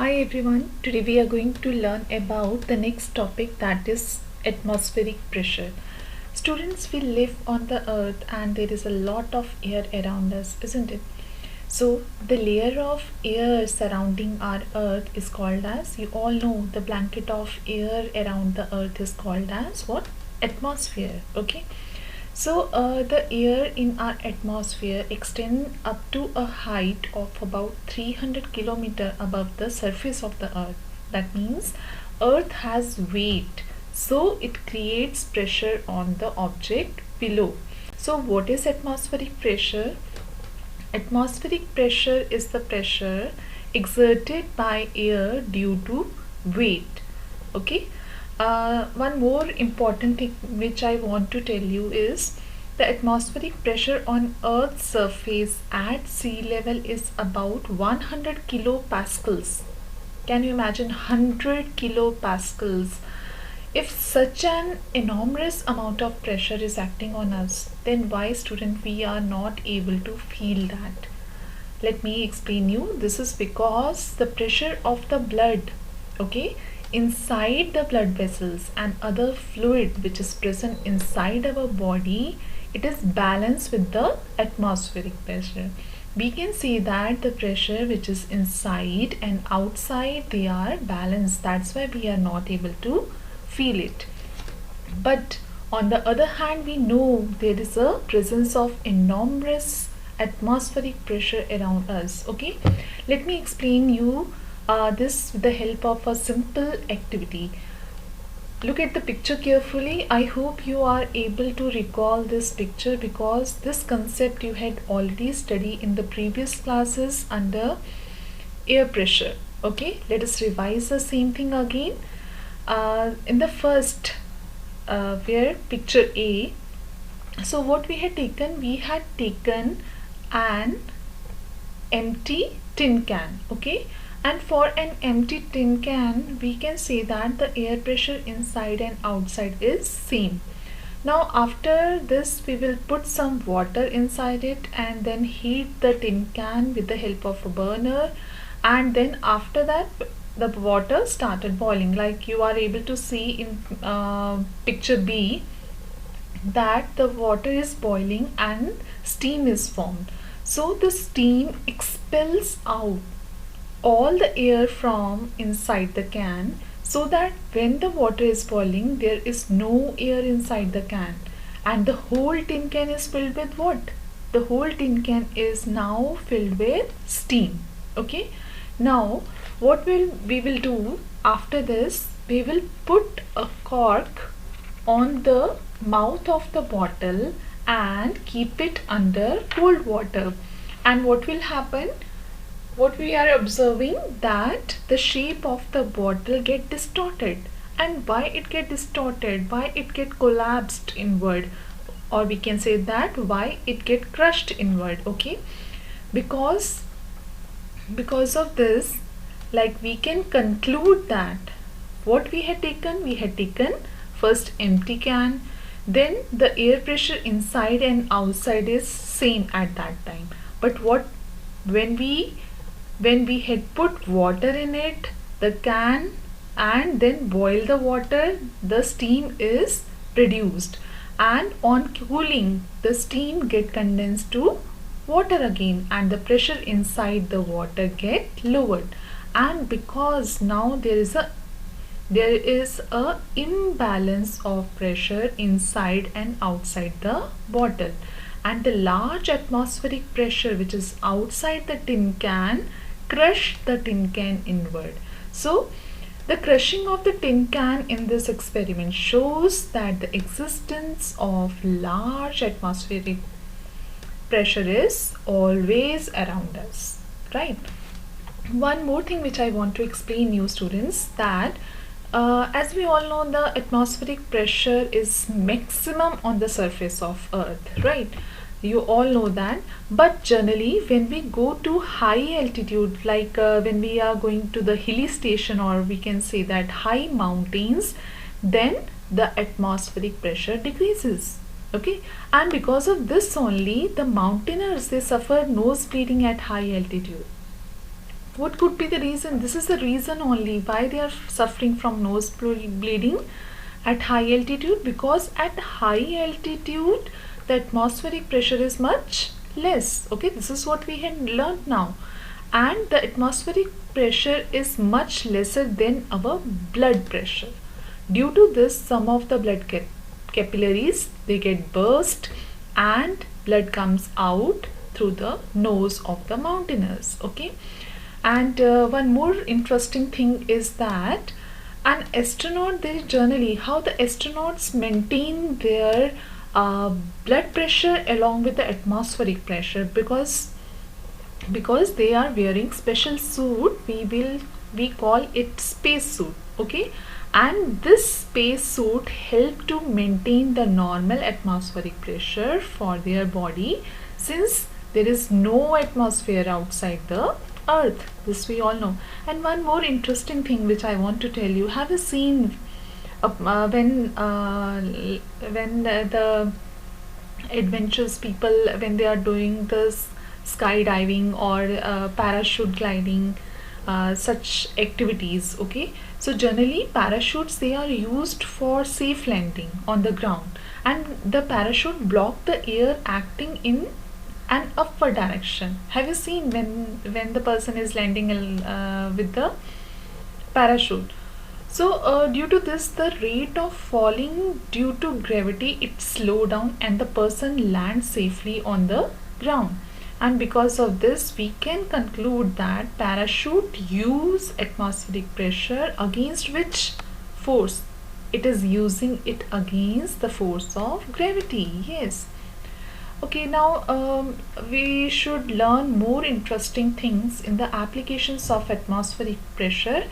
Hi everyone, today we are going to learn about the next topic, that is atmospheric pressure. Students, we live on the earth and there is a lot of air around us, isn't it? So the layer of air surrounding our earth is called as, you all know, the blanket of air around the earth is called as what? Atmosphere. Okay. So the air in our atmosphere extends up to a height of about 300 kilometer above the surface of the earth. That means earth has weight, so it creates pressure on the object below. So what is atmospheric pressure? Atmospheric pressure is the pressure exerted by air due to weight. Okay. One more important thing which I want to tell you is the atmospheric pressure on Earth's surface at sea level is about 100 kilopascals. Can you imagine 100 kilopascals? If such an enormous amount of pressure is acting on us, then why, student, we are not able to feel that? Let me explain you. This is because the pressure of the blood, okay, inside the blood vessels and other fluid which is present inside our body, it is balanced with the atmospheric pressure. We can see that the pressure which is inside and outside, they are balanced. That's why we are not able to feel it. But on the other hand, we know there is a presence of enormous atmospheric pressure around us. Okay, let me explain you this with the help of a simple activity. Look at the picture carefully. I hope you are able to recall this picture, because this concept you had already studied in the previous classes under air pressure. Okay, let us revise the same thing again. In the first where picture A, so what we had taken an empty tin can. Okay, and for an empty tin can, we can say that the air pressure inside and outside is same. Now after this, we will put some water inside it and then heat the tin can with the help of a burner, and then after that the water started boiling, like you are able to see in picture B, that the water is boiling and steam is formed. So the steam expels out all the air from inside the can, so that when the water is boiling, there is no air inside the can, and the whole tin can is filled with what? The whole tin can is now filled with steam. Okay, now what we will do after this, we will put a cork on the mouth of the bottle and keep it under cold water. And what will happen? What we are observing, that the shape of the bottle get distorted. And why it get distorted? Why it get collapsed inward? Or we can say that why it get crushed inward. Okay, because of this, like we can conclude that what we had taken first empty can, then the air pressure inside and outside is same at that time. But what, when we had put water in it, the can, and then boil the water, the steam is produced, and on cooling the steam get condensed to water again, and the pressure inside the water get lowered. And because now there is a imbalance of pressure inside and outside the bottle, and the large atmospheric pressure which is outside the tin can crush the tin can inward. So the crushing of the tin can in this experiment shows that the existence of large atmospheric pressure is always around us, right? One more thing which I want to explain you, students, that as we all know, the atmospheric pressure is maximum on the surface of earth, right? You all know that. But generally when we go to high altitude, like when we are going to the hilly station, or we can say that high mountains, then the atmospheric pressure decreases. Okay, and because of this only, the mountaineers, they suffer nose bleeding at high altitude. What could be the reason? This is the reason only why they are suffering from nose bleeding at high altitude, because at high altitude the atmospheric pressure is much less. Okay, this is what we had learned now, and the atmospheric pressure is much lesser than our blood pressure. Due to this, some of the blood capillaries, they get burst and blood comes out through the nose of the mountaineers. Okay, and one more interesting thing is that an astronaut, they generally, how the astronauts maintain their blood pressure along with the atmospheric pressure, because they are wearing special suit, we call it space suit. Okay, and this space suit help to maintain the normal atmospheric pressure for their body, since there is no atmosphere outside the earth. This we all know. And one more interesting thing which I want to tell you, have you seen when the adventurous people, when they are doing this skydiving or parachute gliding, such activities? Okay, so generally parachutes, they are used for safe landing on the ground, and the parachute block the air acting in an upward direction. Have you seen when the person is landing with the parachute? So due to this, the rate of falling due to gravity, it slow down and the person lands safely on the ground. And because of this, we can conclude that parachute use atmospheric pressure against which force? It is using it against the force of gravity. Yes. Okay, now we should learn more interesting things in the applications of atmospheric pressure,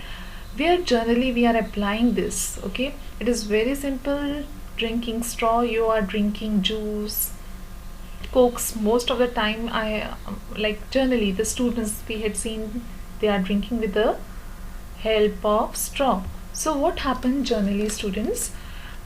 where generally we are applying this. Okay, it is very simple. Drinking straw, you are drinking juice, cokes. Most of the time, like generally the students we had seen, they are drinking with the help of straw. So what happens generally, students,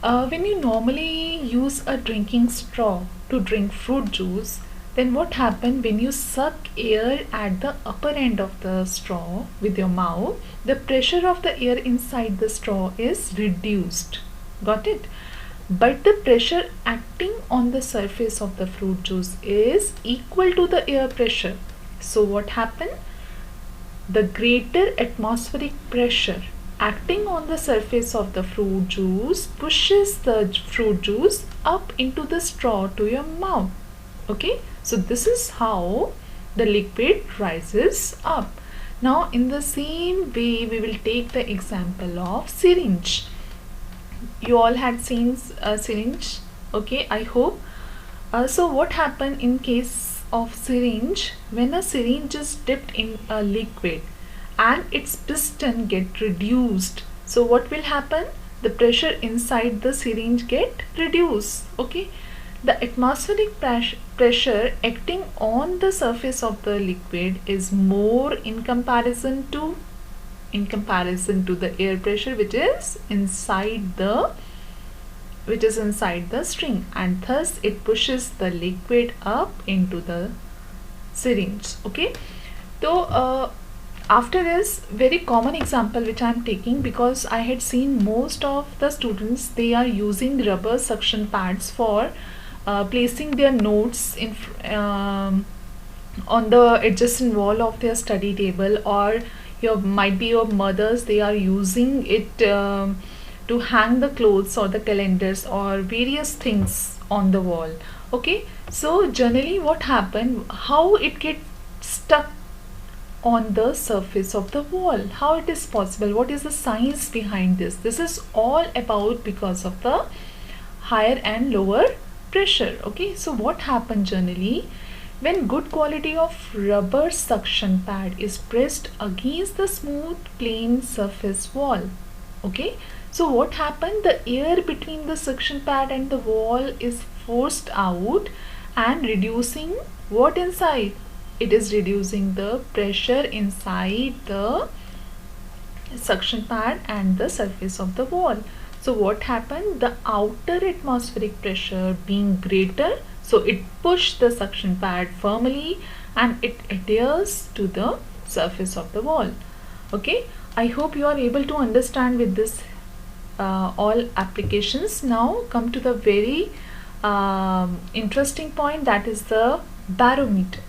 when you normally use a drinking straw to drink fruit juice, then what happens when you suck air at the upper end of the straw with your mouth, the pressure of the air inside the straw is reduced. Got it? But the pressure acting on the surface of the fruit juice is equal to the air pressure. So what happened? The greater atmospheric pressure acting on the surface of the fruit juice pushes the fruit juice up into the straw to your mouth. Okay, so this is how the liquid rises up. Now in the same way, we will take the example of syringe. You all had seen a syringe. Okay, I hope. So what happened in case of syringe? When a syringe is dipped in a liquid and its piston get reduced, so what will happen? The pressure inside the syringe get reduced. Okay, the atmospheric pressure acting on the surface of the liquid is more in comparison to the air pressure which is inside the string, and thus it pushes the liquid up into the syringe. Okay, so after this very common example which I am taking, because I had seen most of the students, they are using rubber suction pads for placing their notes in on the adjacent wall of their study table, or might be your mothers, they are using it to hang the clothes or the calendars or various things on the wall. Okay, so generally what happened, how it gets stuck on the surface of the wall, how it is possible, what is the science behind this? This is all about because of the higher and lower pressure. Okay, so what happened generally, when good quality of rubber suction pad is pressed against the smooth plain surface wall. Okay, so what happened, the air between the suction pad and the wall is forced out and reducing what inside? It is reducing the pressure inside the suction pad and the surface of the wall. So what happened, the outer atmospheric pressure being greater, so it pushed the suction pad firmly and it adheres to the surface of the wall. Okay, I hope you are able to understand with this all applications. Now come to the very interesting point, that is the barometer.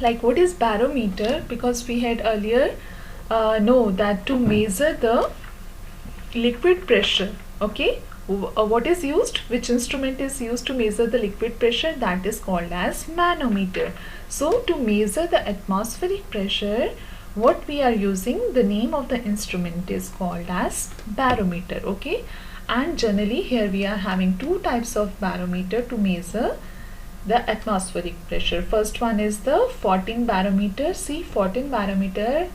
Like, what is barometer? Because we had earlier know that to measure the liquid pressure. Okay, what is used, which instrument is used to measure the liquid pressure? That is called as manometer. So to measure the atmospheric pressure, what we are using, the name of the instrument is called as barometer. Okay, and generally here we are having two types of barometer to measure the atmospheric pressure. First one is the 14 barometer. See, 14 barometer,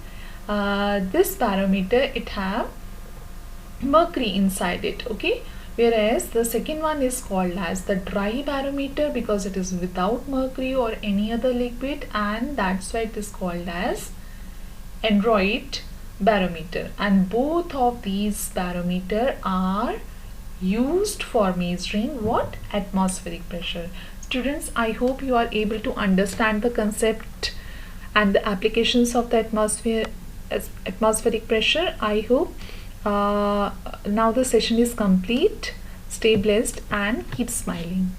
this barometer, it have mercury inside it. Okay, whereas the second one is called as the dry barometer, because it is without mercury or any other liquid, and that's why it is called as android barometer. And both of these barometer are used for measuring what? Atmospheric pressure. Students, I hope you are able to understand the concept and the applications of the atmospheric pressure. I hope now the session is complete. Stay blessed and keep smiling.